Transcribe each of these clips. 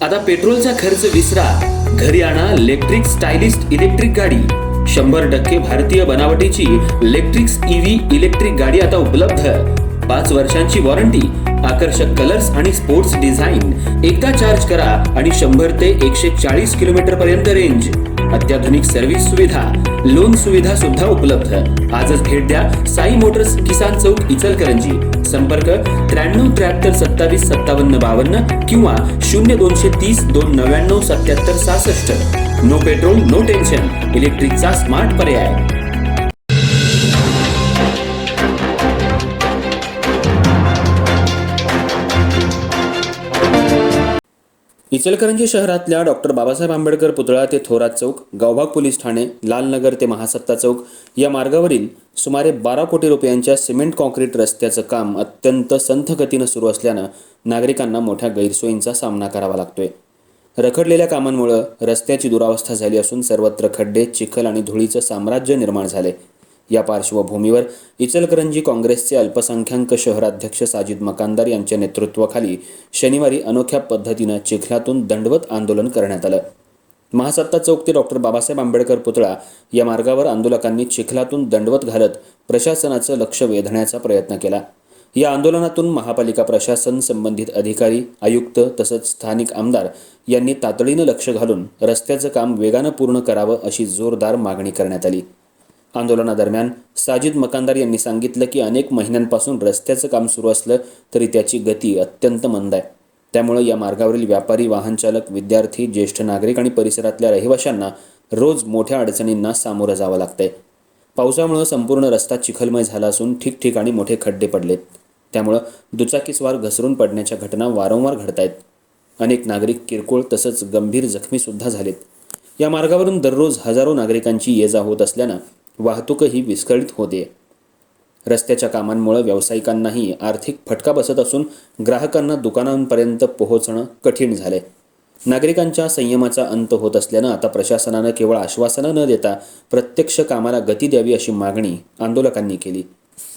आता पेट्रोलचा खर्च विसरा, घरी आणा इलेक्ट्रिक स्टायलिस्ट इलेक्ट्रिक गाडी। 100% भारतीय बनावटीची इलेक्ट्रिक्स ईव्ही इलेक्ट्रिक गाडी आता उपलब्ध। 5 वर्षांची वॉरंटी, आकर्षक कलर्स आणि स्पोर्ट्स डिझाइन। एकदा चार्ज करा आणि 100 ते 140 किलोमीटर पर्यंत रेंज। अत्याधुनिक सर्व्हिस सुविधा, लोन सुविधा सुद्धा उपलब्ध। आजच भेट द्या साई मोटर्स, किसान चौक, इचलकरंजी। संपर्क 93 73 27 57 52 किंवा 0230 299 77 66। नो पेट्रोल नो टेन्शन, इलेक्ट्रिकचा स्मार्ट पर्याय। इचलकरंजी शहरातल्या डॉक्टर बाबासाहेब आंबेडकर पुतळा ते थोरात चौक, गावभाग पोलीस ठाणे, लालनगर ते महासत्ता चौक या मार्गावरील सुमारे 12 कोटी रुपयांच्या सिमेंट कॉन्क्रीट रस्त्याचं काम अत्यंत संथ गतीनं सुरू असल्यानं नागरिकांना मोठ्या गैरसोयींचा सामना करावा लागतोय। रखडलेल्या कामांमुळे रस्त्याची दुरावस्था झाली असून सर्वत्र खड्डे, चिखल आणि धुळीचं साम्राज्य निर्माण झाले। या पार्श्वभूमीवर इचलकरंजी काँग्रेसचे अल्पसंख्याक शहराध्यक्ष साजिद मकानदार यांच्या नेतृत्वाखाली शनिवारी अनोख्या पद्धतीनं चिखलातून दंडवत आंदोलन करण्यात आलं। महासत्ता चौक ते डॉक्टर बाबासाहेब आंबेडकर पुतळा या मार्गावर आंदोलकांनी चिखलातून दंडवत घालत प्रशासनाचं लक्ष वेधण्याचा प्रयत्न केला। या आंदोलनातून महापालिका प्रशासन, संबंधित अधिकारी, आयुक्त तसंच स्थानिक आमदार यांनी तातडीनं लक्ष घालून रस्त्याचं काम वेगानं पूर्ण करावं अशी जोरदार मागणी करण्यात आली। आंदोलनादरम्यान साजिद मकानदार यांनी सांगितलं की अनेक महिन्यांपासून रस्त्याचं काम सुरू असलं तरी त्याची गती अत्यंत मंद आहे। त्यामुळे या मार्गावरील व्यापारी, वाहन चालक, विद्यार्थी, ज्येष्ठ नागरिक आणि परिसरातल्या रहिवाशांना रोज मोठ्या अडचणींना सामोरं जावं लागतंय। पावसामुळे संपूर्ण रस्ता चिखलमय झाला असून ठिकठिकाणी मोठे खड्डे पडलेत। त्यामुळे दुचाकीस्वार घसरून पडण्याच्या घटना वारंवार घडत आहेत। अनेक नागरिक किरकोळ तसंच गंभीर जखमी सुद्धा झालेत। या मार्गावरून दररोज हजारो नागरिकांची ये-जा होत असल्यानं वाहतूकही विस्कळीत होते। रस्त्याच्या कामांमुळे व्यावसायिकांनाही आर्थिक फटका बसत असून ग्राहकांना दुकानांपर्यंत पोहोचणं कठीण झाले। नागरिकांच्या संयमाचा अंत होत असल्यानं आता प्रशासनानं केवळ आश्वासनं न देता प्रत्यक्ष कामाला गती द्यावी अशी मागणी आंदोलकांनी केली।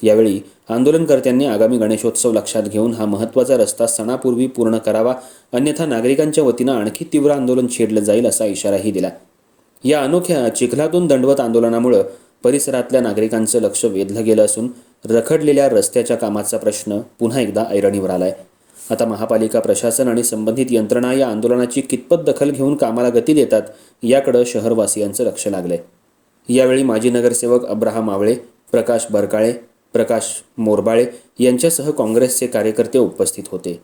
यावेळी आंदोलनकर्त्यांनी आगामी गणेशोत्सव लक्षात घेऊन हा महत्त्वाचा रस्ता सणापूर्वी पूर्ण करावा, अन्यथा नागरिकांच्या वतीनं आणखी तीव्र आंदोलन छेडलं जाईल असा इशाराही दिला। या अनोख्या चिखलातून दंडवत आंदोलनामुळे परिसरातल्या नागरिकांचं लक्ष वेधलं गेलं असून रखडलेल्या रस्त्याच्या कामाचा प्रश्न पुन्हा एकदा ऐरणीवर आलाय। आता महापालिका प्रशासन आणि संबंधित यंत्रणा या आंदोलनाची कितपत दखल घेऊन कामाला गती देतात याकडे शहरवासियांचं लक्ष लागलंय। यावेळी माजी नगरसेवक अब्राहम मावळे, प्रकाश बरकाळे, प्रकाश मोरबाळे यांच्यासह काँग्रेसचे कार्यकर्ते उपस्थित होते।